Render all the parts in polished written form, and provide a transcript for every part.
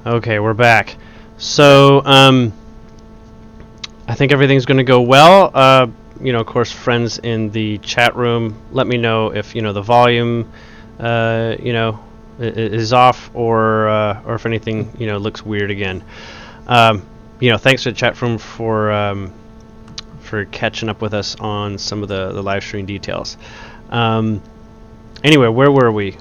Okay, we're back. So, I think everything's going to go well. Of course, friends in the chat room, let me know if the volume, is off or if anything looks weird again. Thanks to the chat room for catching up with us on some of the live stream details. Anyway, where were we?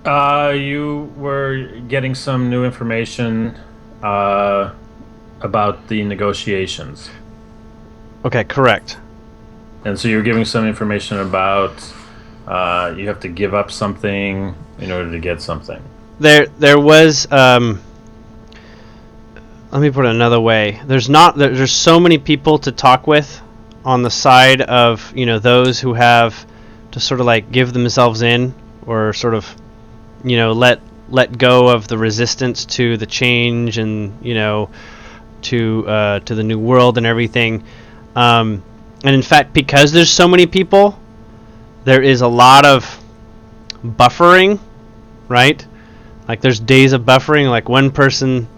You were getting some new information about the negotiations. Okay, correct. And so you're giving some information about you have to give up something in order to get something. There was let me put it another way. There's so many people to talk with on the side of those who have to sort of like give themselves in or sort of let go of the resistance to the change and to the new world and everything. And in fact, because there's so many people, there is a lot of buffering, right? Like there's days of buffering. Like one person,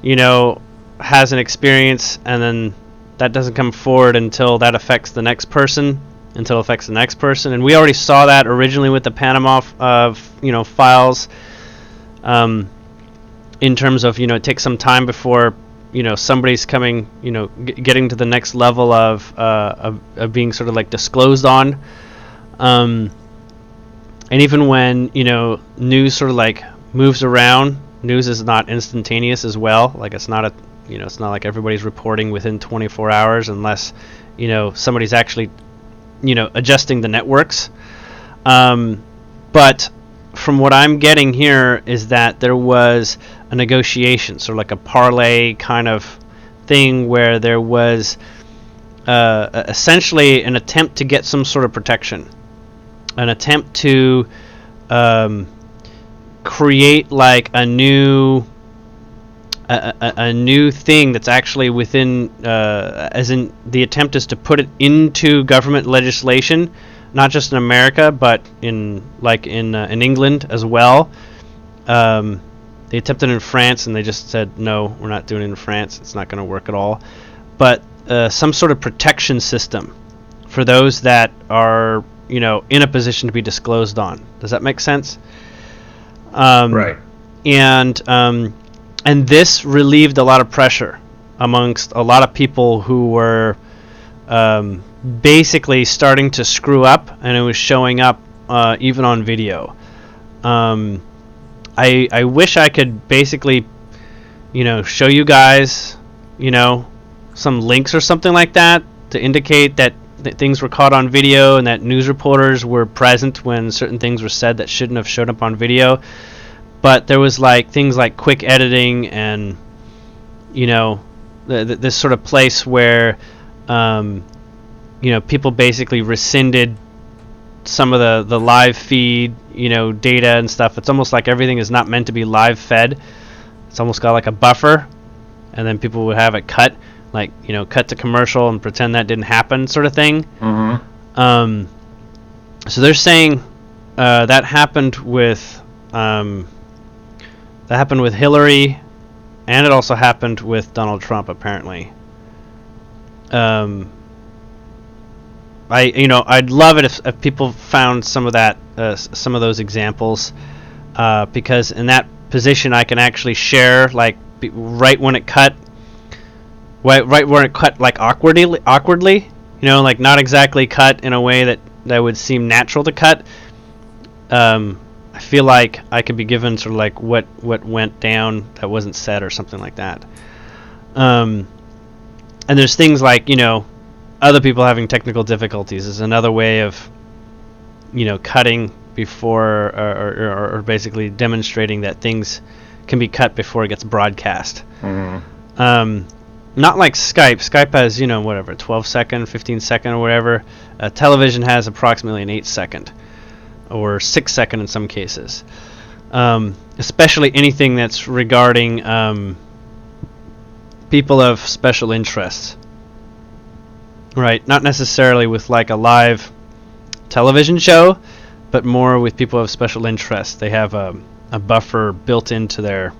has an experience, and then that doesn't come forward until that affects the next person. Until it affects the next person, and we already saw that originally with the Panama files. In terms of it takes some time before somebody's coming getting to the next level of being sort of like disclosed on, and even when news sort of like moves around, news is not instantaneous as well. Like it's not like everybody's reporting within 24 hours unless somebody's actually adjusting the networks. But from what I'm getting here is that there was a negotiation, sort of like a parlay kind of thing, where there was essentially an attempt to get some sort of protection, an attempt to create like a new thing that's actually within, as in the attempt is to put it into government legislation, not just in America, but in England as well. They attempted in France, and they just said, no, we're not doing it in France. It's not going to work at all. But some sort of protection system for those that are, in a position to be disclosed on. Does that make sense? Right. And this relieved a lot of pressure amongst a lot of people who were basically starting to screw up, and it was showing up even on video. I wish I could basically, show you guys, some links or something like that to indicate that things were caught on video and that news reporters were present when certain things were said that shouldn't have shown up on video. But there was like things like quick editing and this sort of place where people basically rescinded some of the live feed data and stuff. It's almost like everything is not meant to be live fed. It's almost got like a buffer, and then people would have it cut, like cut to commercial and pretend that didn't happen, sort of thing. Mm-hmm. So they're saying that happened with Hillary, and it also happened with Donald Trump, apparently. I'd love it if people found some of that, some of those examples, because in that position I can actually share, like right when it cut, like awkwardly, like not exactly cut in a way that would seem natural to cut. I feel like I could be given sort of like what went down that wasn't said or something like that. And there's things like other people having technical difficulties is another way of cutting before or basically demonstrating that things can be cut before it gets broadcast. Mm-hmm. Not like Skype. Skype has 12 second, 15 second or whatever. Television has approximately an 8 second or 6 second in some cases. Especially anything that's regarding people of special interests. Right, not necessarily with like a live television show, but more with people of special interest. They have a buffer built into their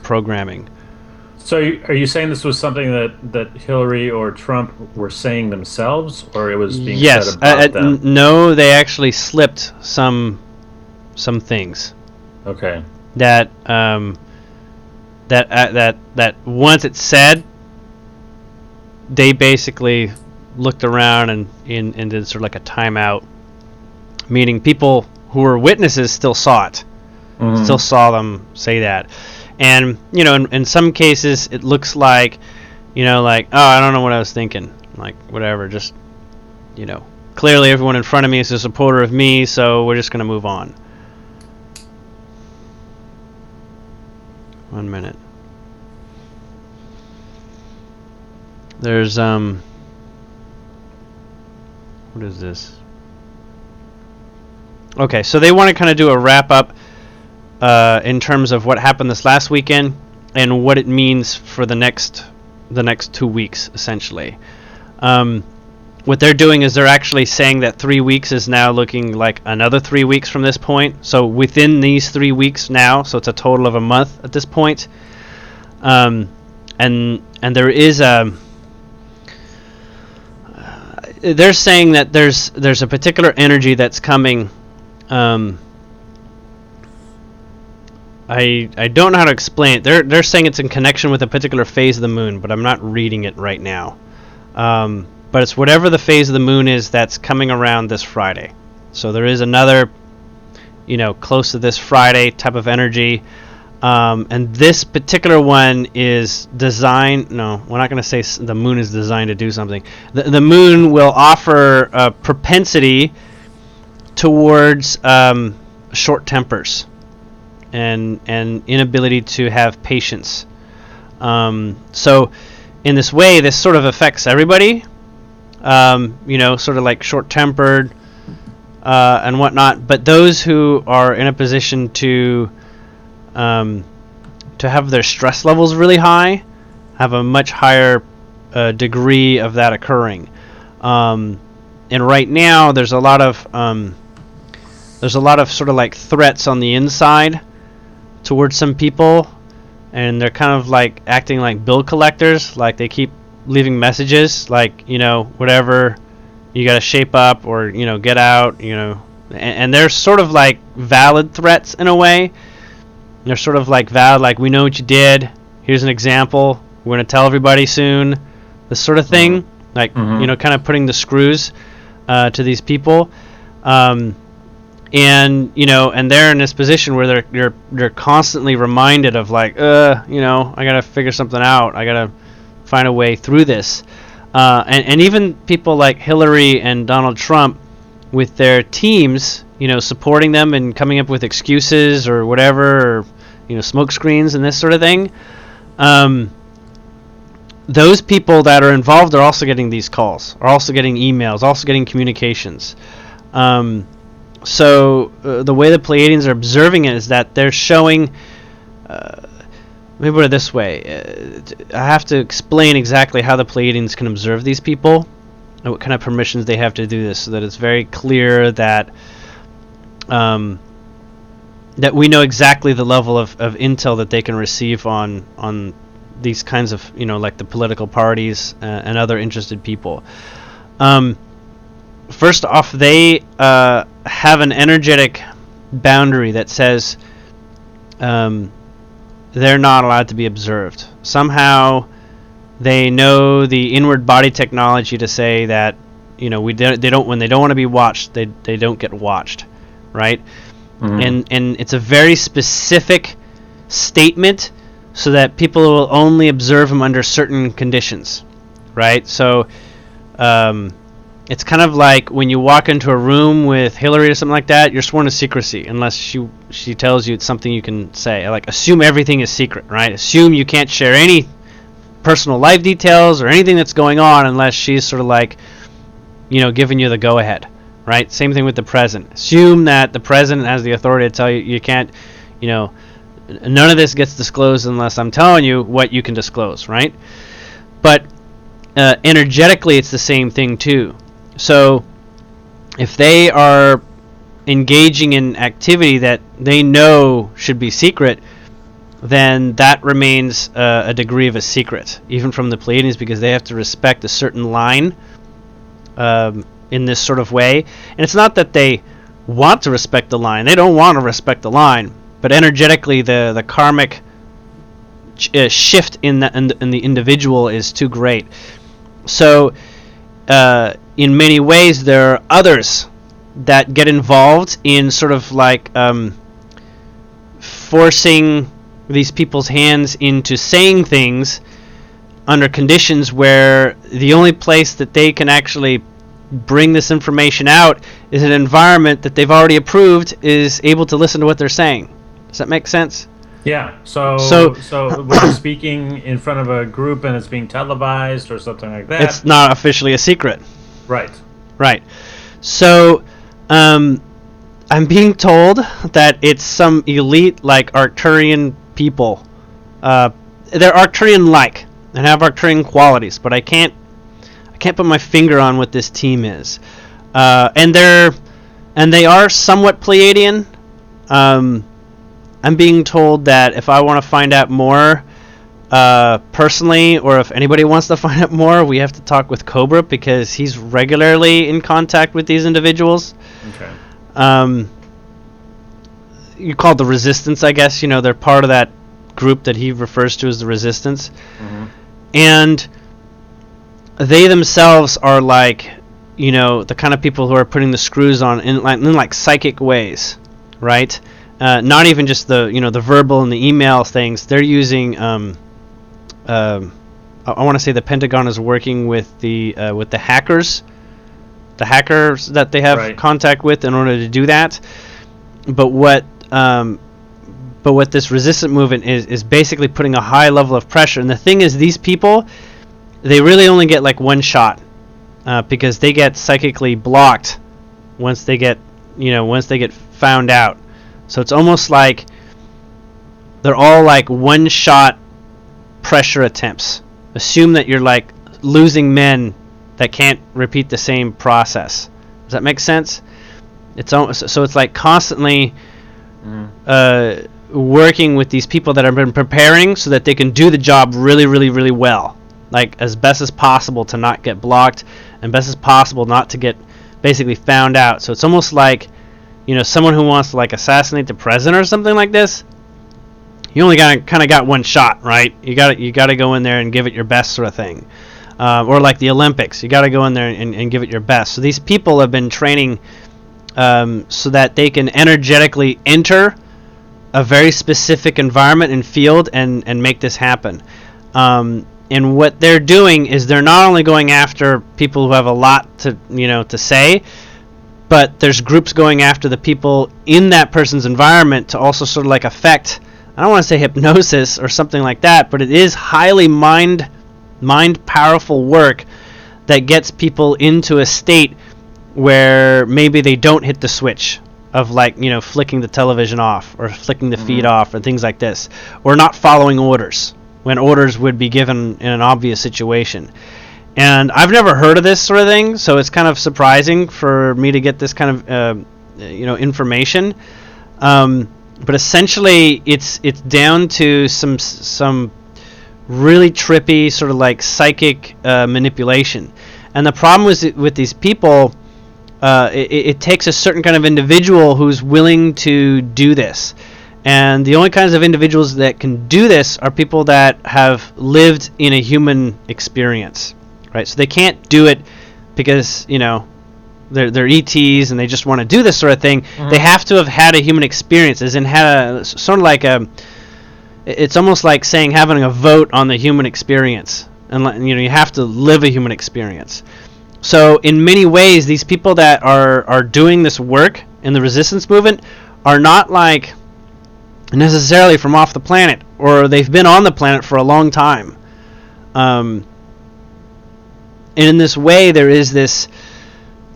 programming. So are you saying this was something that Hillary or Trump were saying themselves, or it was being said about them? No, they actually slipped some things. Okay. That that once it's said, they basically looked around and did sort of like a timeout, meaning people who were witnesses still saw it, still saw them say that. And, in some cases, it looks like, like, oh, I don't know what I was thinking. Like, whatever, just, clearly everyone in front of me is a supporter of me, so we're just going to move on. 1 minute. There's, what is this? Okay, so they want to kind of do a wrap-up in terms of what happened this last weekend and what it means for the next 2 weeks, essentially. What they're doing is they're actually saying that 3 weeks is now looking like another 3 weeks from this point. So within these 3 weeks now, so it's a total of a month at this point. And there is they're saying that there's a particular energy that's coming. I don't know how to explain it. They're saying it's in connection with a particular phase of the moon, but I'm not reading it right now. But it's whatever the phase of the moon is that's coming around this Friday. So there is another, close to this Friday type of energy. And this particular one is designed... No, we're not going to say the moon is designed to do something. The moon will offer a propensity towards short tempers and inability to have patience. So in this way, this sort of affects everybody. Sort of like short-tempered and whatnot. But those who are in a position to have their stress levels really high have a much higher degree of that occurring. And right now, there's a lot of sort of like threats on the inside towards some people, and they're kind of like acting like bill collectors. Like they keep leaving messages like, whatever, you got to shape up or, get out, and they're sort of like valid threats in a way. They're sort of like valid, like, we know what you did, here's an example, we're going to tell everybody soon, this sort of thing. Like, kind of putting the screws to these people. And they're in this position where they're constantly reminded of like, I gotta figure something out. I gotta find a way through this. And even people like Hillary and Donald Trump, with their teams, supporting them and coming up with excuses or whatever, or smoke screens and this sort of thing. Those people that are involved are also getting these calls, are also getting emails, also getting communications. So the way the Pleiadians are observing it is that they're showing, maybe put it this way, I have to explain exactly how the Pleiadians can observe these people and what kind of permissions they have to do this, so that it's very clear that that we know exactly the level of intel that they can receive on these kinds of, like the political parties and other interested people. First off, they have an energetic boundary that says they're not allowed to be observed. Somehow they know the inward body technology to say that, they don't, when they don't want to be watched, they don't get watched, right? And it's a very specific statement, so that people will only observe them under certain conditions, right? So it's kind of like when you walk into a room with Hillary or something like that, you're sworn to secrecy unless she tells you it's something you can say. Like, assume everything is secret, right? Assume you can't share any personal life details or anything that's going on unless she's sort of like, giving you the go-ahead, right? Same thing with the president. Assume that the president has the authority to tell you you can't, none of this gets disclosed unless I'm telling you what you can disclose, right? But energetically, it's the same thing too. So if they are engaging in activity that they know should be secret, then that remains a degree of a secret, even from the Pleiadians, because they have to respect a certain line in this sort of way. And it's not that they want to respect the line; they don't want to respect the line, but energetically, the karmic shift in the individual is too great. So, in many ways, there are others that get involved in sort of like forcing these people's hands into saying things under conditions where the only place that they can actually bring this information out is an environment that they've already approved is able to listen to what they're saying. Does that make sense? Yeah. So when you're speaking in front of a group and it's being televised or something like that, it's not officially a secret. Right. Right. So, I'm being told that it's some elite, like, Arcturian people. They're Arcturian-like and have Arcturian qualities, but I can't put my finger on what this team is. And they are somewhat Pleiadian. I'm being told that if I want to find out more personally, or if anybody wants to find out more, we have to talk with Cobra, because he's regularly in contact with these individuals. Okay. You call it the Resistance, I guess. You know, they're part of that group that he refers to as the Resistance. Mm-hmm. And they themselves are like, you know, the kind of people who are putting the screws on in like psychic ways, right? Not even just the verbal and the email things. They're using I want to say the Pentagon is working with the hackers that they have contact with in order to do that. But what this resistant movement is basically putting a high level of pressure. And the thing is, these people, they really only get like one shot, because they get psychically blocked once they get found out. So it's almost like they're all like one shot pressure attempts. Assume that you're like losing men that can't repeat the same process. Does that make sense? So it's like constantly working with these people that have been preparing so that they can do the job really, really, really well, like as best as possible to not get blocked, and best as possible not to get basically found out. So it's almost like, you know, someone who wants to like assassinate the president or something like this. You only got one shot, right? You got to go in there and give it your best, sort of thing. Or like the Olympics, you got to go in there and give it your best. So these people have been training so that they can energetically enter a very specific environment and field and make this happen. And what they're doing is they're not only going after people who have a lot to say, but there's groups going after the people in that person's environment to also sort of like affect, I don't want to say hypnosis or something like that, but it is highly mind powerful work that gets people into a state where maybe they don't hit the switch of, like, you know, flicking the television off or flicking the feed off or things like this, or not following orders when orders would be given in an obvious situation. And I've never heard of this sort of thing, so it's kind of surprising for me to get this kind of information. But essentially, it's down to some really trippy sort of like psychic manipulation. And the problem with these people, it takes a certain kind of individual who's willing to do this. And the only kinds of individuals that can do this are people that have lived in a human experience, right? So they can't do it because, you know, they're ETs and they just want to do this sort of thing. They have to have had a human experience, as in had a sort of like it's almost like saying having a vote on the human experience, and you know, you have to live a human experience. So in many ways, these people that are doing this work in the resistance movement are not like necessarily from off the planet, or they've been on the planet for a long time. And in this way, there is this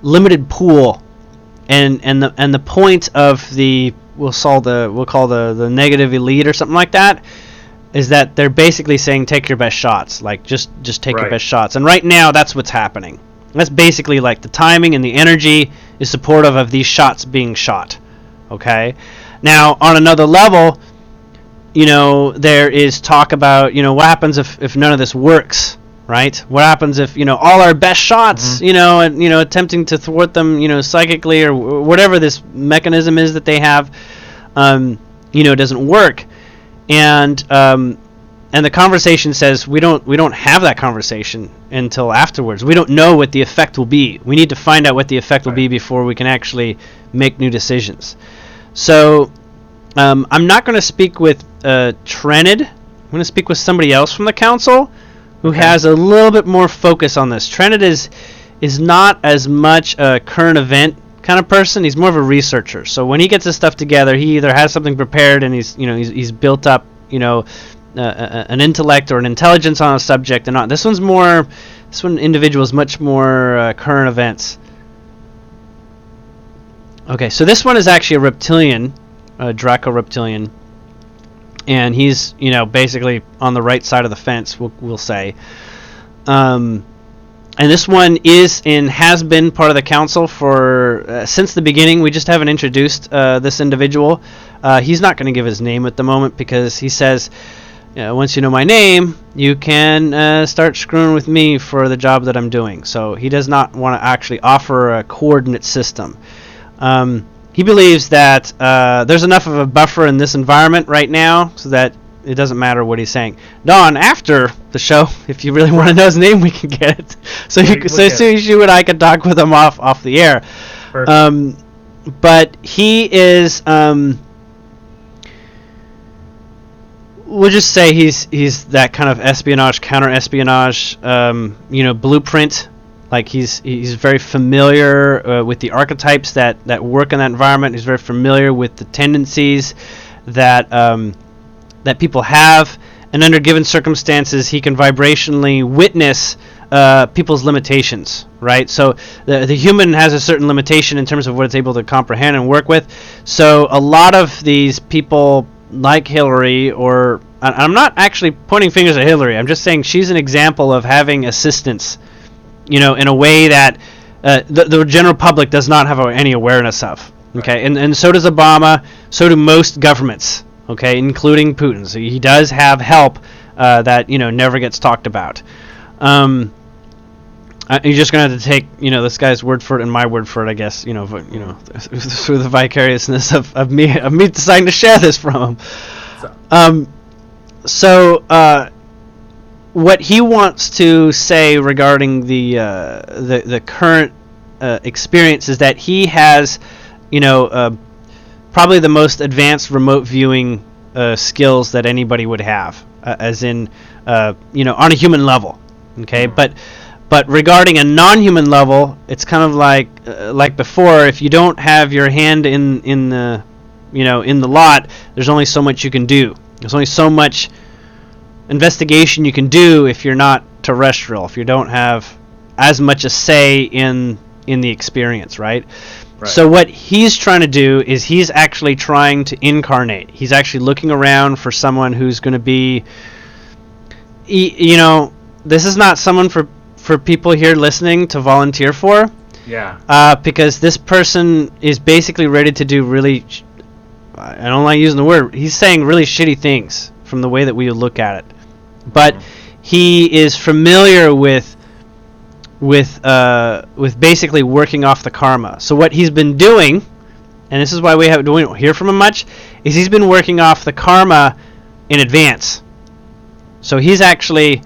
limited pool, and the point of the we'll call the negative elite or something like that is that they're basically saying take your best shots, like just take your best shots. And right now, that's what's happening. That's basically like the timing and the energy is supportive of these shots being shot. Okay? Now, on another level, there is talk about, what happens if none of this works, right? What happens if, all our best shots, and, attempting to thwart them, psychically or whatever this mechanism is that they have, doesn't work. And the conversation says we don't have that conversation until afterwards. We don't know what the effect will be. We need to find out what the effect will be before we can actually make new decisions. So I'm not going to speak with Trenid. I'm going to speak with somebody else from the council who has a little bit more focus on this. Trenid is not as much a current event kind of person. He's more of a researcher. So when he gets his stuff together, he either has something prepared and he's built up an intellect or an intelligence on a subject, and not. This one individual is much more current events. Okay, so this one is actually a reptilian, a Draco-Reptilian, and he's basically on the right side of the fence, we'll say. And this one has been part of the council for since the beginning. We just haven't introduced this individual. He's not going to give his name at the moment because he says, once you know my name, you can start screwing with me for the job that I'm doing. So he does not want to actually offer a coordinate system. He believes that there's enough of a buffer in this environment right now so that it doesn't matter what he's saying. Don, after the show, if you really want to know his name, we can get it. So you and I can talk with him off the air. But he is... we'll just say he's that kind of espionage, counter-espionage, blueprint. Like he's very familiar with the archetypes that work in that environment. He's very familiar with the tendencies that people have, and under given circumstances, he can vibrationally witness people's limitations. Right. So the human has a certain limitation in terms of what it's able to comprehend and work with. So a lot of these people, like Hillary, or I'm not actually pointing fingers at Hillary. I'm just saying she's an example of having assistance, in a way that the general public does not have any awareness of. Okay, and so does Obama. So do most governments. Okay, including Putin. So he does have help that never gets talked about. You're just gonna have to take this guy's word for it and my word for it, I guess. Through the vicariousness of me deciding to share this from him. So what he wants to say regarding the current experience is that he has probably the most advanced remote viewing skills that anybody would have, as in on a human level. Okay, but regarding a non-human level, it's kind of like before. If you don't have your hand in the lot, there's only so much you can do. There's only so much investigation you can do if you're not terrestrial. If you don't have as much a say in the experience, right? So what he's trying to do is he's actually trying to incarnate. He's actually looking around for someone who's going to be, this is not someone for people here listening to volunteer for. Yeah. Because this person is basically ready to do really, I don't like using the word, he's saying really shitty things from the way that we look at it. But he is familiar with basically working off the karma. So what he's been doing, and this is why we don't hear from him much, is he's been working off the karma in advance. So he's actually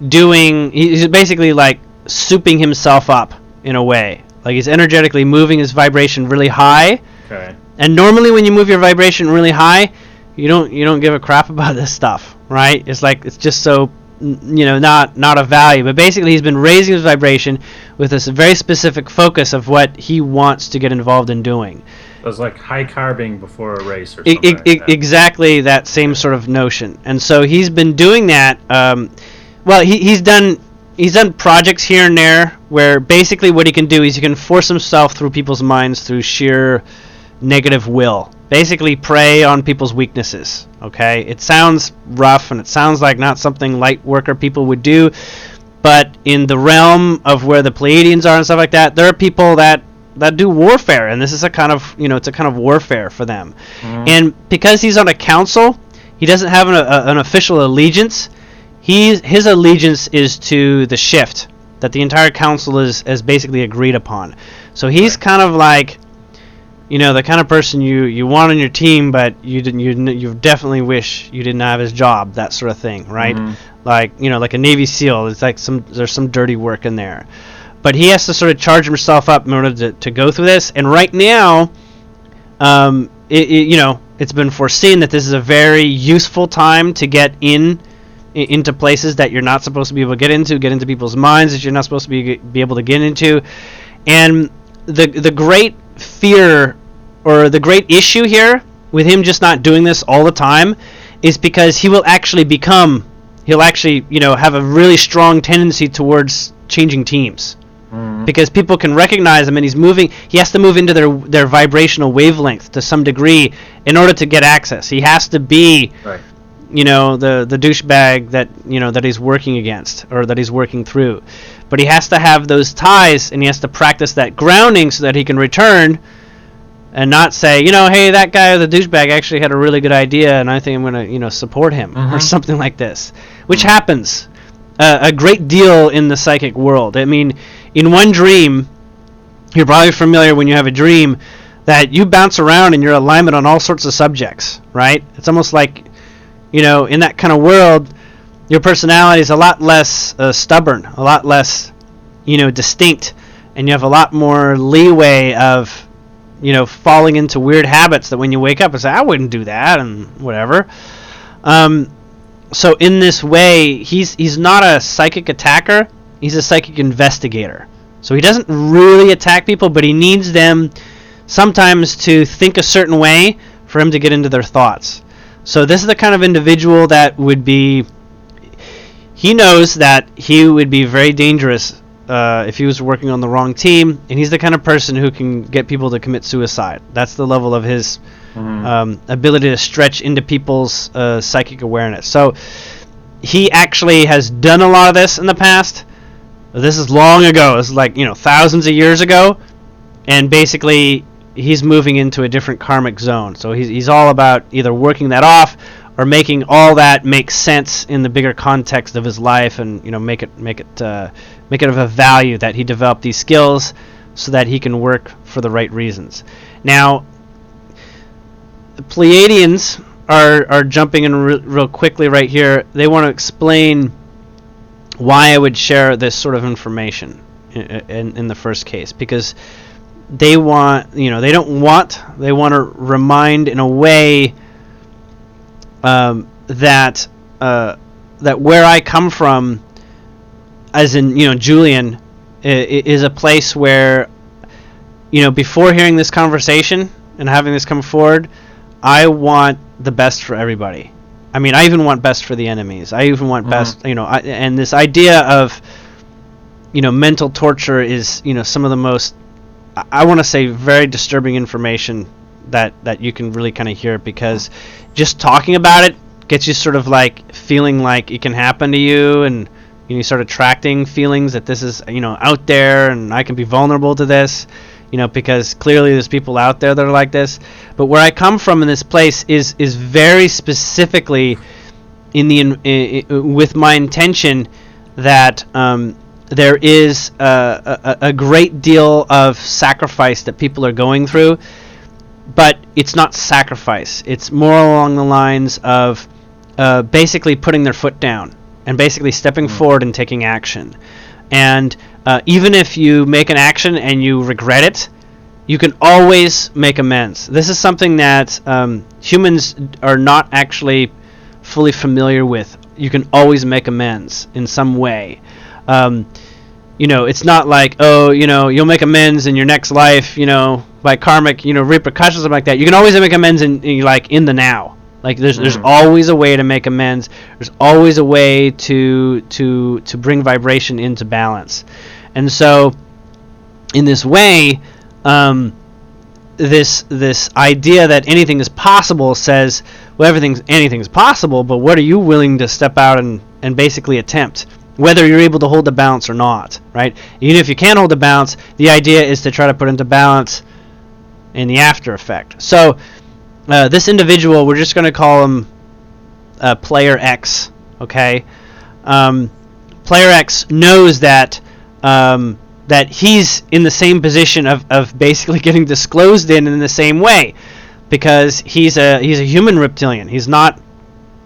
he's basically like souping himself up in a way. Like he's energetically moving his vibration really high. Okay. And normally when you move your vibration really high, you don't give a crap about this stuff, right? It's just so not of value. But basically he's been raising his vibration with this very specific focus of what he wants to get involved in doing. It was like high carbing before a race or something like that. Exactly that same sort of notion. And so he's been doing that. He's done projects here and there where basically what he can do is he can force himself through people's minds through sheer negative will. Basically prey on people's weaknesses. Okay, it sounds rough and it sounds like not something light worker people would do, but in the realm of where the Pleiadians are and stuff like that, there are people that that do warfare, and this is a kind of, it's a kind of warfare for them. And because he's on a council, he doesn't have an official allegiance. His allegiance is to the shift that the entire council is basically agreed upon. So he's kind of like, the kind of person you want on your team, but you definitely wish you didn't have his job, that sort of thing, right? Like like a Navy SEAL. It's like there's some dirty work in there, but he has to sort of charge himself up in order to go through this. And right now, it's been foreseen that this is a very useful time to get into places that you're not supposed to be able to get into people's minds that you're not supposed to be able to get into. And the great fear, or the great issue here with him just not doing this all the time, is because he'll actually have a really strong tendency towards changing teams. Because people can recognize him, and he has to move into their vibrational wavelength to some degree in order to get access. He has to be right. The douchebag that he's working against, or that he's working through. But he has to have those ties, and he has to practice that grounding so that he can return and not say, hey, that guy, the douchebag, actually had a really good idea, and I think I'm going to support him, or something like this, which happens a great deal in the psychic world. I mean, in one dream, you're probably familiar when you have a dream that you bounce around in your alignment on all sorts of subjects, right? It's almost like, in that kind of world, your personality is a lot less stubborn, a lot less, distinct, and you have a lot more leeway of, falling into weird habits that when you wake up and say, I wouldn't do that, and whatever. So in this way, he's not a psychic attacker, he's a psychic investigator. So he doesn't really attack people, but he needs them sometimes to think a certain way for him to get into their thoughts. So this is the kind of individual that would be... He knows that he would be very dangerous if he was working on the wrong team, and he's the kind of person who can get people to commit suicide. That's the level of his ability to stretch into people's psychic awareness. So he actually has done a lot of this in the past. This is long ago. This is like, thousands of years ago, and basically he's moving into a different karmic zone. So he's all about either working that off or making all that make sense in the bigger context of his life, and make it of a value that he developed these skills so that he can work for the right reasons. Now, the Pleiadians are jumping in real quickly right here. They want to explain why I would share this sort of information in the first case, because they want to remind in a way that where I come from, as in Julien, is a place where before hearing this conversation and having this come forward, I want the best for everybody. I mean, I even want best for the enemies. I even want best, and this idea of mental torture is some of the most, I want to say, very disturbing information that you can really kind of hear, because just talking about it gets you sort of like feeling like it can happen to you, and you start attracting feelings that this is out there, and I can be vulnerable to this, because clearly there's people out there that are like this. But where I come from in this place is very specifically with my intention that there is a great deal of sacrifice that people are going through, but it's not sacrifice. It's more along the lines of basically putting their foot down and basically stepping forward and taking action. And even if you make an action and you regret it, you can always make amends. This is something that humans are not actually fully familiar with. You can always make amends in some way. It's not like, you'll make amends in your next life, by karmic, repercussions, something like that. You can always make amends in the now. Like there's always a way to make amends. There's always a way to bring vibration into balance. And so in this way, this idea that anything is possible says, well, anything is possible, but what are you willing to step out and basically attempt? whether you're able to hold the balance or not, right? Even if you can't hold the balance, the idea is to try to put into balance in the after effect. So this individual, we're just going to call him Player X, okay? Player X knows that that he's in the same position of basically getting disclosed in the same way, because he's a human reptilian. He's not,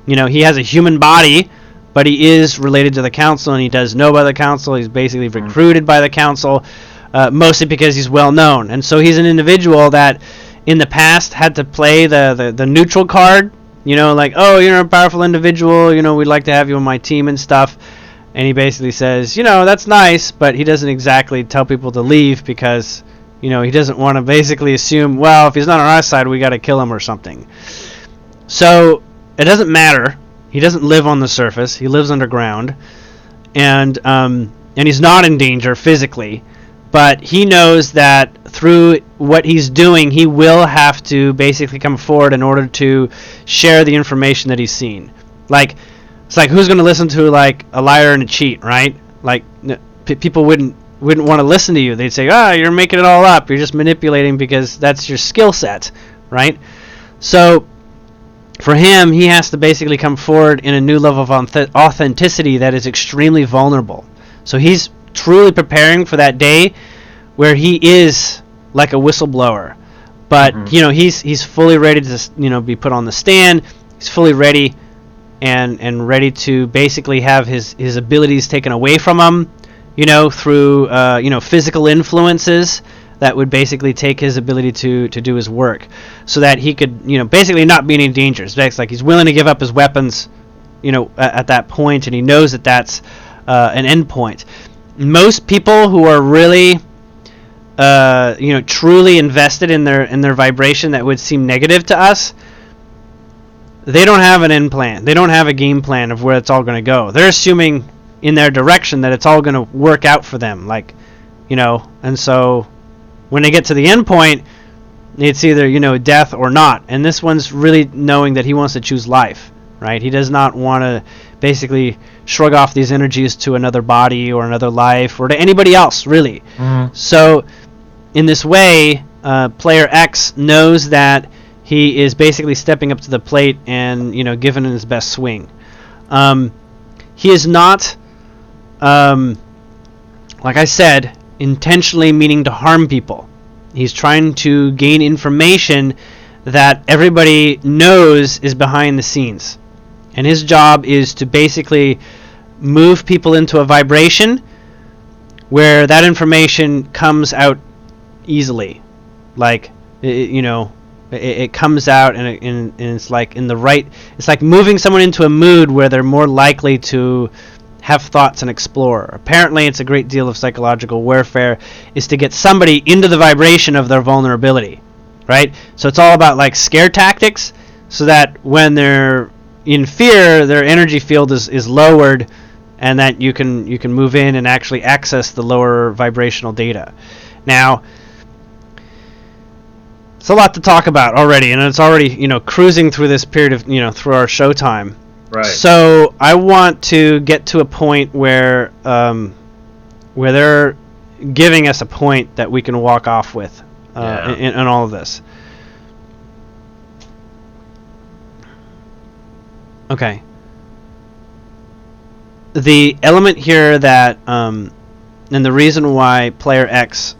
he has a human body, but he is related to the council, and he does know by the council. He's basically recruited by the council, mostly because he's well known. And so he's an individual that in the past had to play the neutral card, like, oh, you're a powerful individual, we'd like to have you on my team and stuff. And he basically says, that's nice, but he doesn't exactly tell people to leave because, he doesn't want to basically assume, well, if he's not on our side, we got to kill him or something. So it doesn't matter. He doesn't live on the surface. He lives underground, and he's not in danger physically, but he knows that through what he's doing, he will have to basically come forward in order to share the information that he's seen. Like, it's like, who's going to listen to like a liar and a cheat, right? Like, people wouldn't want to listen to you. They'd say, you're making it all up. You're just manipulating because that's your skill set, right? So for him, he has to basically come forward in a new level of authenticity that is extremely vulnerable. So he's truly preparing for that day where he is like a whistleblower. But, he's fully ready to, be put on the stand. He's fully ready and ready to basically have his abilities taken away from him, through, physical influences that would basically take his ability to do his work, so that he could, basically not be in any danger. It's like he's willing to give up his weapons, at that point, and he knows that that's an end point. Most people who are really, truly invested in their vibration that would seem negative to us, they don't have an end plan. They don't have a game plan of where it's all going to go. They're assuming in their direction that it's all going to work out for them, and so when they get to the end point, it's either, death or not. And this one's really knowing that he wants to choose life, right? He does not want to basically shrug off these energies to another body or another life or to anybody else, really. Mm-hmm. So in this way, Player X knows that he is basically stepping up to the plate and, giving it his best swing. He is not, like I said, intentionally meaning to harm people. He's trying to gain information that everybody knows is behind the scenes. And his job is to basically move people into a vibration where that information comes out easily. Like, it comes out and it's like in the right... It's like moving someone into a mood where they're more likely to have thoughts and explore. Apparently, it's a great deal of psychological warfare is to get somebody into the vibration of their vulnerability, right? So it's all about like scare tactics, so that when they're in fear, their energy field is lowered, and that you can move in and actually access the lower vibrational data. Now, it's a lot to talk about already, and it's already cruising through this period of through our showtime. Right. So I want to get to a point where they're giving us a point that we can walk off with in all of this. Okay. The element here that and the reason why Player X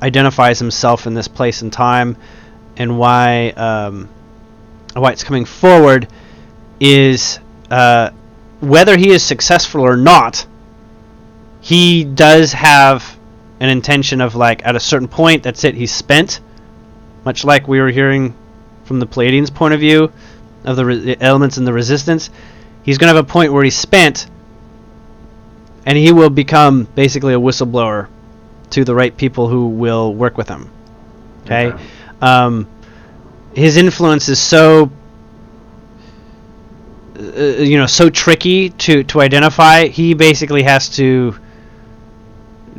identifies himself in this place and time, and why it's coming forward, is whether he is successful or not, he does have an intention of, like, at a certain point, that's it, he's spent. Much like we were hearing from the Pleiadians' point of view of the elements in the resistance. He's going to have a point where he's spent, and he will become basically a whistleblower to the right people who will work with him. Okay? His influence is so so tricky to identify. He basically has to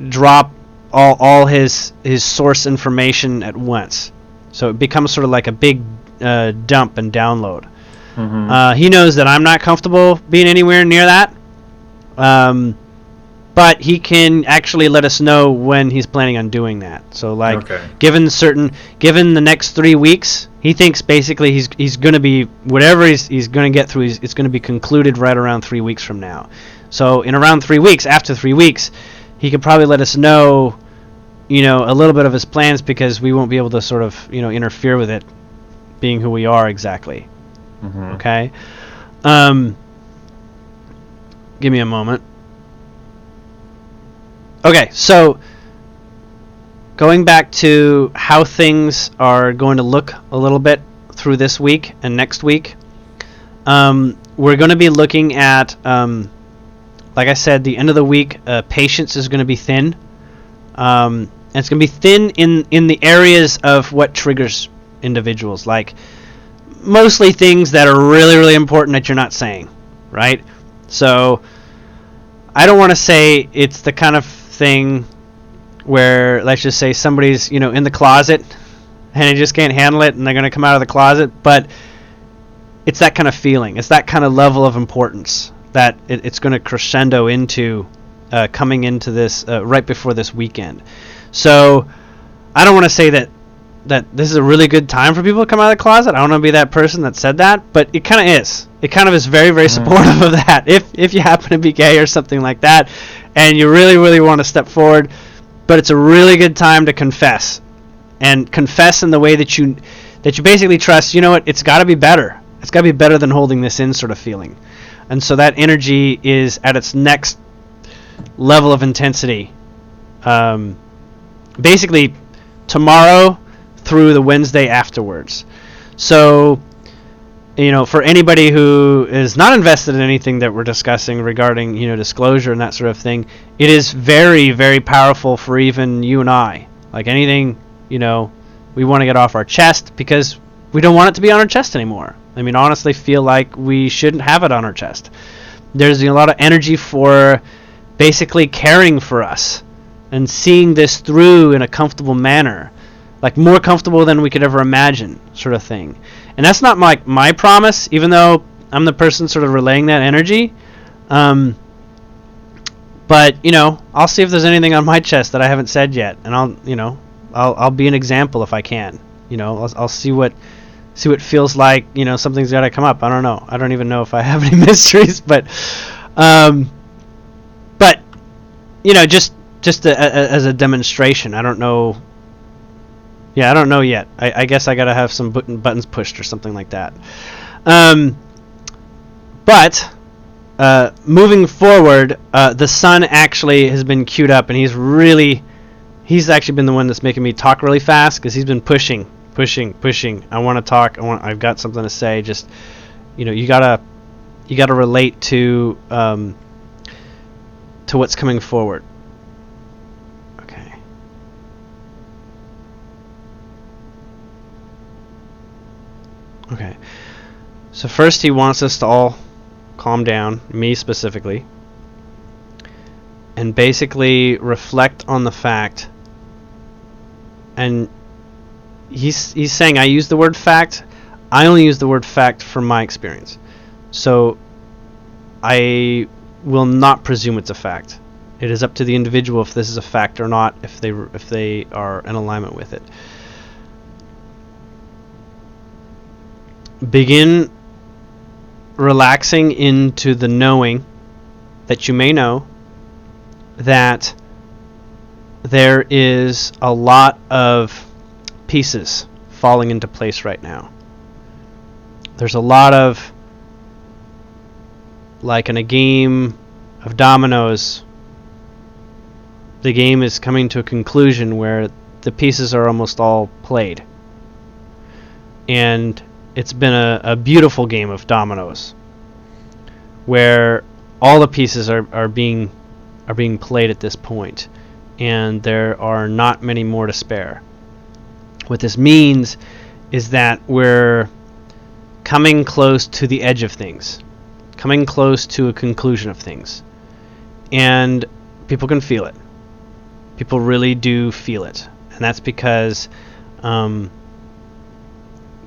drop all his source information at once, so it becomes sort of like a big dump and download. Mm-hmm. He knows that I'm not comfortable being anywhere near that, But he can actually let us know when he's planning on doing that. So, like, given the next 3 weeks, he thinks basically he's going to be, whatever he's going to get through, it's going to be concluded right around 3 weeks from now. So, in around 3 weeks, after 3 weeks, he could probably let us know, a little bit of his plans, because we won't be able to sort of, interfere with it, being who we are exactly. Mm-hmm. Okay? Give me a moment. Okay, so going back to how things are going to look a little bit through this week and next week, we're going to be looking at, like I said, the end of the week, patience is going to be thin. And it's going to be thin in the areas of what triggers individuals, like mostly things that are really, really important that you're not saying, right? So I don't want to say it's the kind of thing where, let's just say, somebody's in the closet and they just can't handle it and they're going to come out of the closet, but it's that kind of feeling, it's that kind of level of importance that it's going to crescendo into coming into this right before this weekend. So I don't want to say that this is a really good time for people to come out of the closet. I don't want to be that person that said that, but it kind of is. It kind of is very, very supportive of that. If you happen to be gay or something like that, and you really, really want to step forward, but it's a really good time to confess, and confess in the way that you basically trust. You know what? It's got to be better. It's got to be better than holding this in, sort of feeling. And so that energy is at its next level of intensity. Basically, tomorrow through the Wednesday afterwards. So, for anybody who is not invested in anything that we're discussing regarding, disclosure and that sort of thing, it is very, very powerful for even you and I. Like anything, we want to get off our chest because we don't want it to be on our chest anymore. I mean, honestly, feel like we shouldn't have it on our chest. There's a lot of energy for basically caring for us and seeing this through in a comfortable manner. Like more comfortable than we could ever imagine, sort of thing. And that's not my promise, even though I'm the person sort of relaying that energy. But I'll see if there's anything on my chest that I haven't said yet, and I'll be an example if I can. I'll see what feels like. Something's got to come up. I don't know. I don't even know if I have any mysteries, but just as a demonstration. I don't know. Yeah, I don't know yet. I guess I gotta have some buttons pushed or something like that. But moving forward, the sun actually has been queued up, and he's actually been the one that's making me talk really fast because he's been pushing. I want to talk. I've got something to say. Just you gotta relate to what's coming forward. Okay, so first he wants us to all calm down, me specifically, and basically reflect on the fact, and he's saying I use the word fact. I only use the word fact from my experience, so I will not presume it's a fact. It is up to the individual if this is a fact or not, if they are in alignment with it. Begin relaxing into the knowing that you may know that there is a lot of pieces falling into place right now. There's a lot of, like in a game of dominoes, the game is coming to a conclusion where the pieces are almost all played. And it's been a beautiful game of dominoes where all the pieces are being played at this point, and there are not many more to spare. What this means is that we're coming close to the edge of things, coming close to a conclusion of things, and people can feel it. People really do feel it, and that's because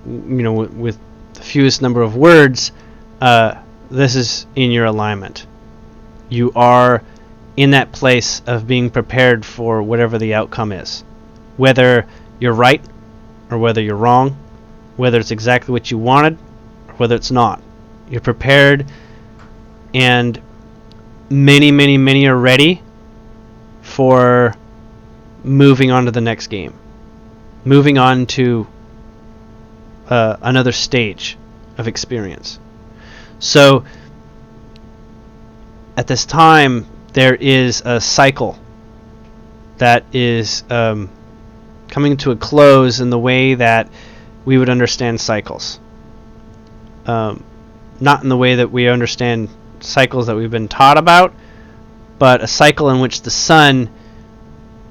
with the fewest number of words, this is in your alignment. you are in that place of being prepared for whatever the outcome is. Whether you're right or whether you're wrong, whether it's exactly what you wanted or whether it's not. You're prepared, and many are ready for moving on to the next game. Moving on to another stage of experience. So at this time, there is a cycle that is coming to a close in the way that we would understand cycles. Not in the way that we understand cycles that we've been taught about, but a cycle in which the sun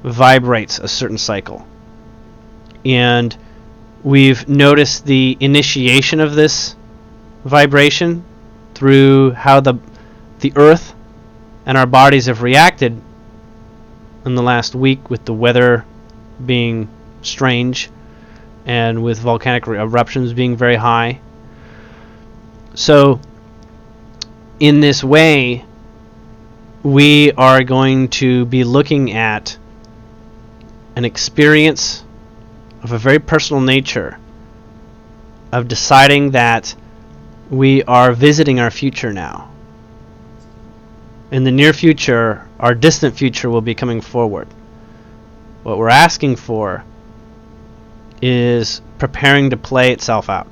vibrates a certain cycle. And we've noticed the initiation of this vibration through how the earth and our bodies have reacted in the last week, with the weather being strange and with volcanic eruptions being very high. So in this way, we are going to be looking at an experience of a very personal nature of deciding that we are visiting our future now. In the near future, our distant future will be coming forward. What we're asking for is preparing to play itself out.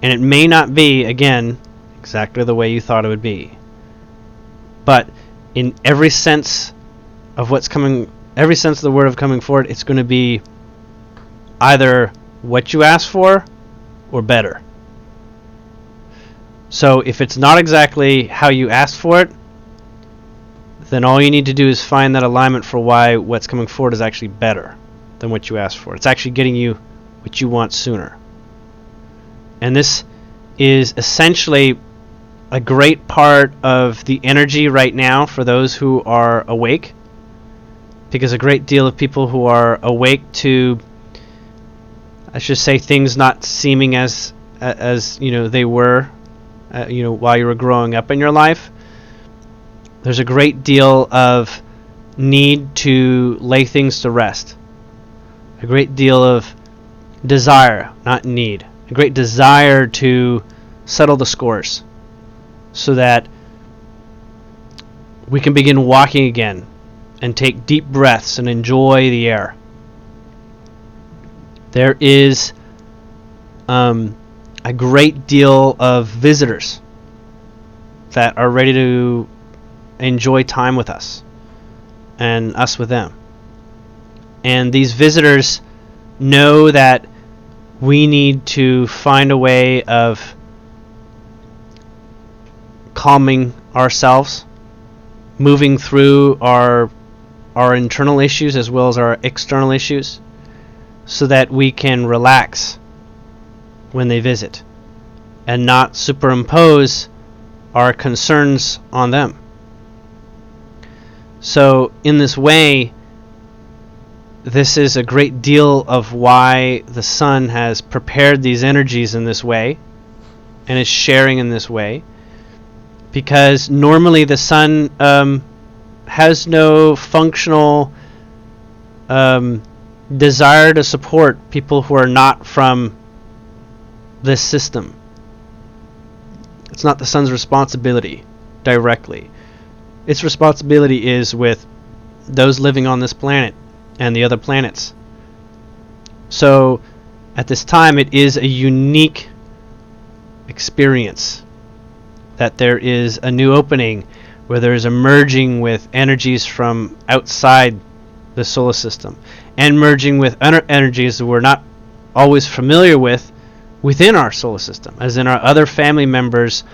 And it may not be, again, exactly the way you thought it would be. But in every sense of what's coming, every sense of the word of coming forward, it's going to be either what you asked for or better. So if it's not exactly how you asked for it, then all you need to do is find that alignment for why what's coming forward is actually better than what you asked for. It's actually getting you what you want sooner. And this is essentially a great part of the energy right now for those who are awake, because a great deal of people who are awake to, I should say, things not seeming as they were while you were growing up in your life. There's a great deal of need to lay things to rest. A great deal of desire, not need. A great desire to settle the scores so that we can begin walking again and take deep breaths and enjoy the air. There is a great deal of visitors that are ready to enjoy time with us and us with them. And these visitors know that we need to find a way of calming ourselves, moving through our internal issues as well as our external issues, so that we can relax when they visit and not superimpose our concerns on them. So in this way, this is a great deal of why the sun has prepared these energies in this way and is sharing in this way, because normally the sun has no functional desire to support people who are not from this system. It's not the sun's responsibility directly. Its responsibility is with those living on this planet and the other planets. So at this time, it is a unique experience that there is a new opening where there is a merging with energies from outside the solar system and merging with other energies that we're not always familiar with within our solar system, as in our other family members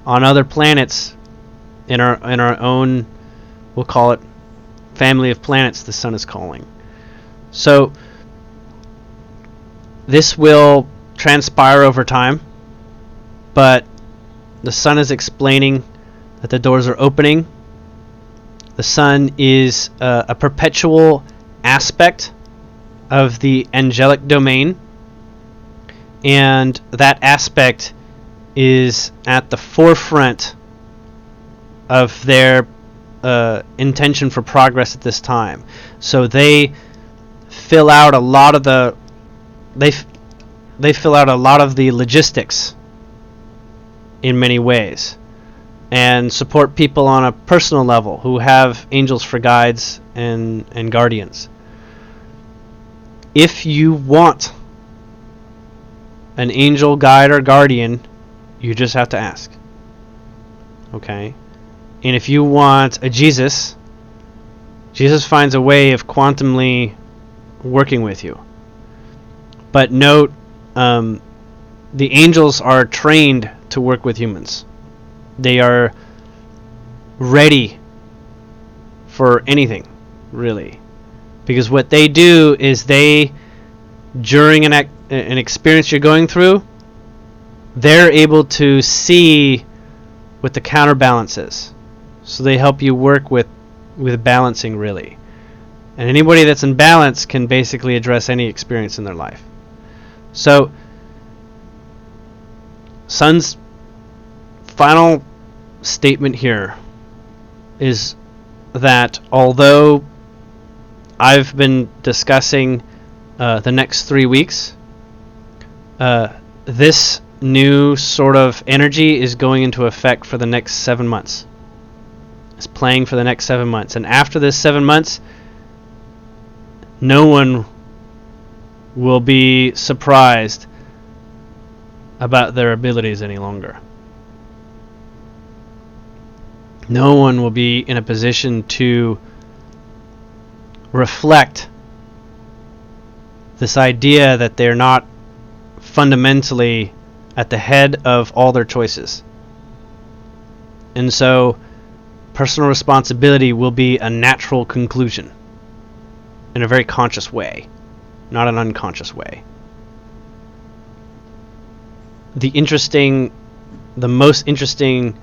on other planets in our own, we'll call it, family of planets the sun is calling. So this will transpire over time, but the sun is explaining that the doors are opening. The sun is a perpetual aspect of the angelic domain, and that aspect is at the forefront of their intention for progress at this time. So they fill out a lot of the they fill out a lot of the logistics in many ways, and support people on a personal level who have angels for guides and guardians. If you want an angel, guide, or guardian, you just have to ask. Okay? And if you want a Jesus, Jesus finds a way of quantumly working with you. But note, the angels are trained to work with humans. They are ready for anything, really. Because what they do is they, during an experience you're going through, they're able to see what the counterbalance is. So they help you work with balancing, really. And anybody that's in balance can basically address any experience in their life. So, Sun's final statement here is that although I've been discussing the next 3 weeks, this new sort of energy is going into effect for the next 7 months. It's playing for the next 7 months. And after this 7 months, no one will be surprised about their abilities any longer. No one will be in a position to reflect this idea that they're not fundamentally at the head of all their choices. And so personal responsibility will be a natural conclusion in a very conscious way, not an unconscious way. The most interesting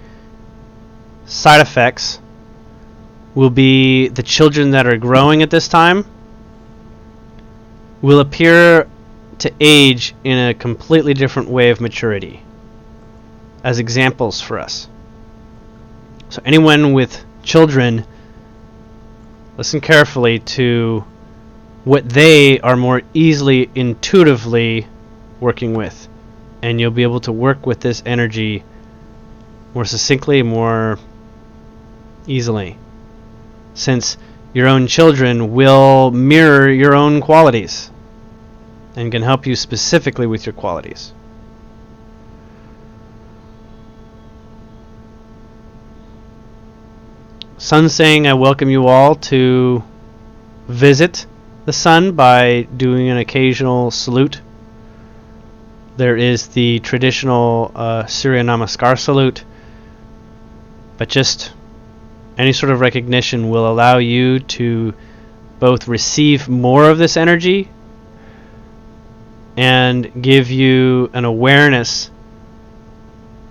side effects will be the children that are growing at this time will appear to age in a completely different way of maturity as examples for us. So anyone with children, listen carefully to what they are more easily intuitively working with, and you'll be able to work with this energy more succinctly, more easily, since your own children will mirror your own qualities and can help you specifically with your qualities. Sun saying, I welcome you all to visit the sun by doing an occasional salute. There is the traditional Surya Namaskar salute, but just any sort of recognition will allow you to both receive more of this energy and give you an awareness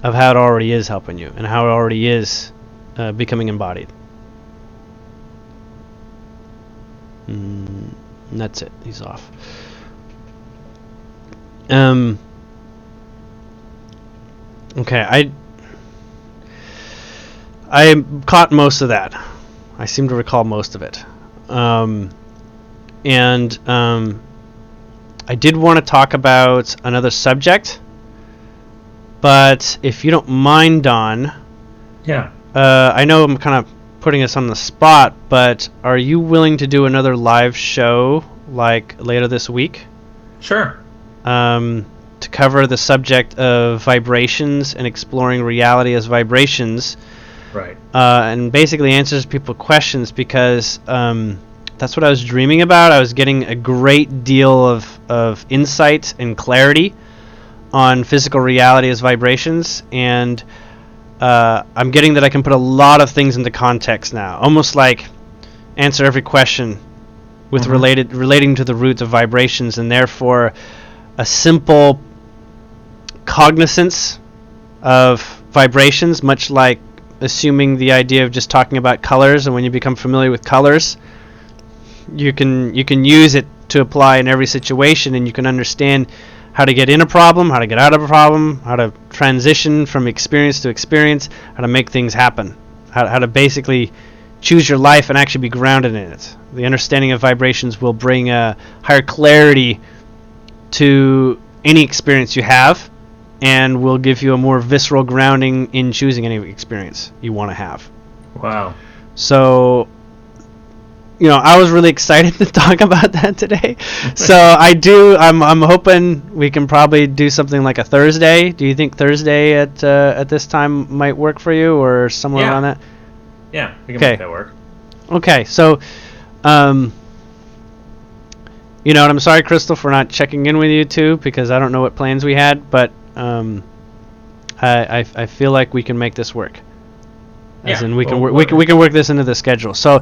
of how it already is helping you and how it already is becoming embodied. And that's it. He's off. Okay, I caught most of that. I seem to recall most of it. I did want to talk about another subject, but if you don't mind, Don. Yeah. I know I'm kind of putting us on the spot, but are you willing to do another live show like later this week? Sure. To cover the subject of vibrations and exploring reality as vibrations. Right. And basically answers people's questions, because that's what I was dreaming about. I was getting a great deal of insight and clarity on physical reality as vibrations, and I'm getting that I can put a lot of things into context now, almost like answer every question with relating to the roots of vibrations, and therefore a simple cognizance of vibrations, much like assuming the idea of just talking about colors, and when you become familiar with colors, you can use it to apply in every situation, and you can understand how to get in a problem, how to get out of a problem, how to transition from experience to experience, how to make things happen how to basically choose your life and actually be grounded in it. The understanding of vibrations will bring a higher clarity to any experience you have, and will give you a more visceral grounding in choosing any experience you want to have. Wow. So, I was really excited to talk about that today. So I'm hoping we can probably do something like a Thursday. Do you think Thursday at this time might work for you, or somewhere around that? Yeah, we can make that work. Okay, so, and I'm sorry, Crystal, for not checking in with you too, because I don't know what plans we had, but I feel like we can make this work. As in, we can work this into the schedule. So,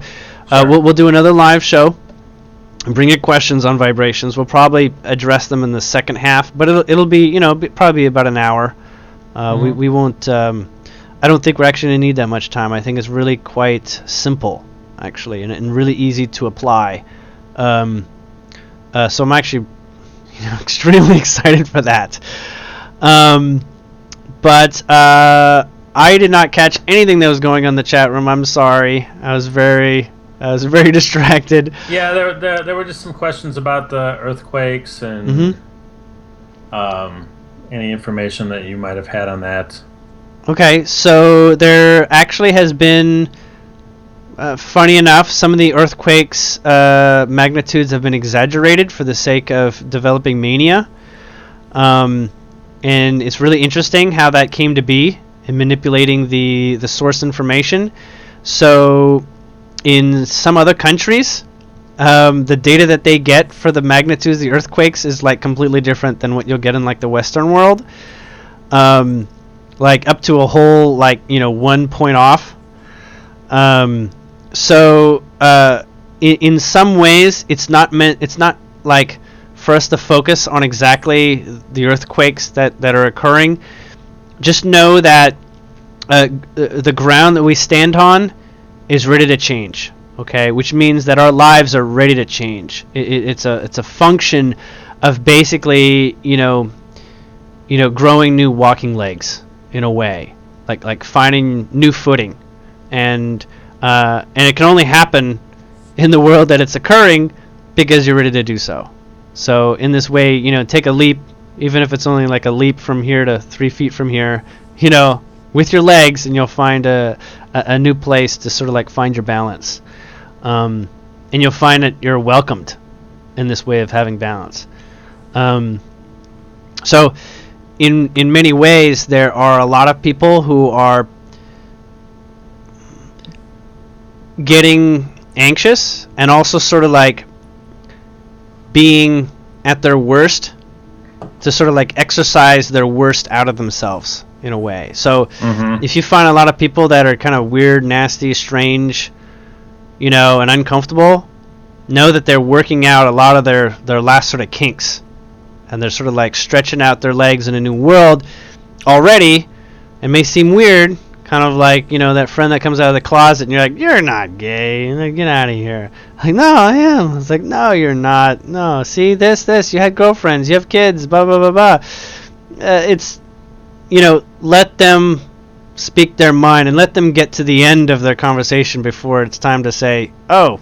we'll do another live show. And bring your questions on vibrations. We'll probably address them in the second half, but it'll be probably about an hour. We won't. I don't think we're actually going to need that much time. I think it's really quite simple, actually, and really easy to apply. So I'm actually extremely excited for that. But I did not catch anything that was going on in the chat room. I'm sorry. I was very distracted. Yeah, there were just some questions about the earthquakes and any information that you might have had on that. Okay, so there actually has been, funny enough, some of the earthquakes magnitudes have been exaggerated for the sake of developing mania. And it's really interesting how that came to be in manipulating the source information. So in some other countries, the data that they get for the magnitudes of the earthquakes is like completely different than what you'll get in like the Western world. Like up to a whole 1 point off. So in some ways it's not like for us to focus on exactly the earthquakes that are occurring. Just know that the ground that we stand on is ready to change. Okay, which means that our lives are ready to change. It's a function of basically growing new walking legs in a way, like finding new footing, and it can only happen in the world that it's occurring because you're ready to do so. So in this way, take a leap, even if it's only like a leap from here to 3 feet from here, with your legs, and you'll find a new place to sort of like find your balance. And you'll find that you're welcomed in this way of having balance. So in many ways, there are a lot of people who are getting anxious and also sort of like being at their worst to sort of like exercise their worst out of themselves in a way. So if you find a lot of people that are kind of weird, nasty, strange, and uncomfortable, know that they're working out a lot of their last sort of kinks, and they're sort of like stretching out their legs in a new world already. It may seem weird, kind of like that friend that comes out of the closet and you're like, you're not gay, and like, get out of here. Like, no, I am. It's like, no, you're not. No, see, this you had girlfriends, you have kids, blah blah blah blah. It's let them speak their mind and let them get to the end of their conversation before it's time to say, oh,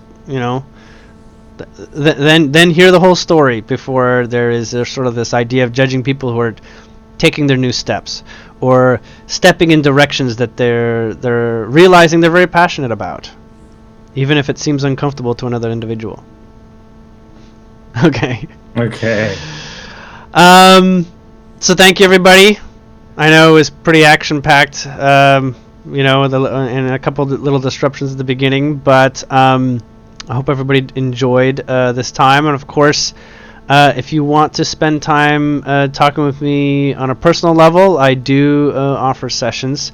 then hear the whole story before there's sort of this idea of judging people who are taking their new steps or stepping in directions that they're realizing they're very passionate about, even if it seems uncomfortable to another individual. Okay. So thank you, everybody. I know it was pretty action-packed, and a couple of little disruptions at the beginning, but I hope everybody enjoyed this time. And of course, if you want to spend time talking with me on a personal level, I do offer sessions.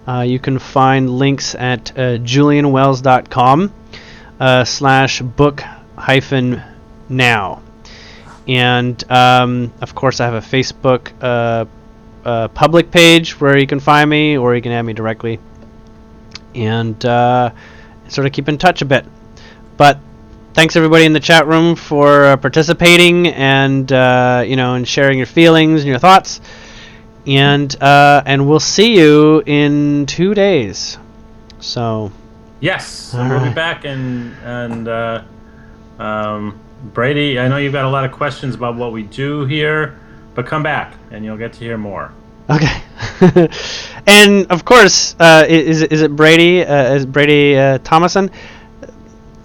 You can find links at julianwells.com/book-now. And of course, I have a Facebook public page where you can find me, or you can add me directly, and sort of keep in touch a bit. But thanks everybody in the chat room for participating and and sharing your feelings and your thoughts, and we'll see you in 2 days. So. Yes, and we'll be back, and Brady, I know you've got a lot of questions about what we do here, but come back and you'll get to hear more. Okay. And of course, is it Brady? Is Brady Thomason?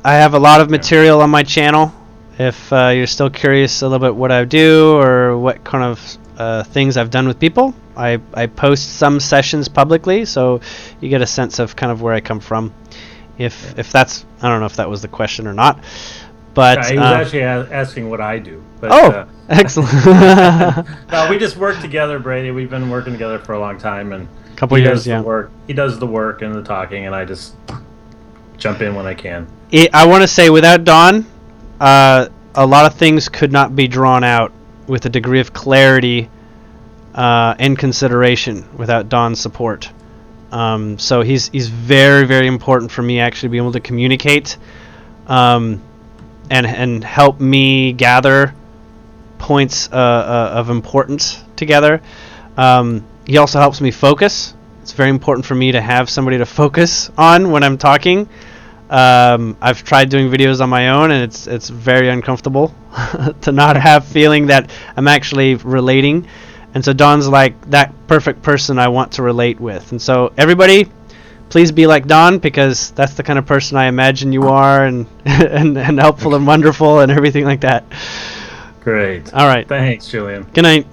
I have a lot of material on my channel. If you're still curious a little bit what I do or what kind of things I've done with people, I post some sessions publicly, so you get a sense of kind of where I come from. If that's, I don't know if that was the question or not, but he was actually asking what I do. But, excellent. No, we just work together, Brady. We've been working together for a long time, and a couple years. Yeah, he does the work and the talking, and I just jump in when I can. I want to say, without Don, a lot of things could not be drawn out with a degree of clarity and consideration without Don's support. So he's very, very important for me actually being able to communicate and help me gather points of importance together. He also helps me focus. It's very important for me to have somebody to focus on when I'm talking. I've tried doing videos on my own, and it's very uncomfortable to not have feeling that I'm actually relating. And so Don's like that perfect person I want to relate with. And so everybody, please be like Don, because that's the kind of person I imagine you are, and and helpful and wonderful and everything like that. Great. All right. Thanks, Julien. Good night.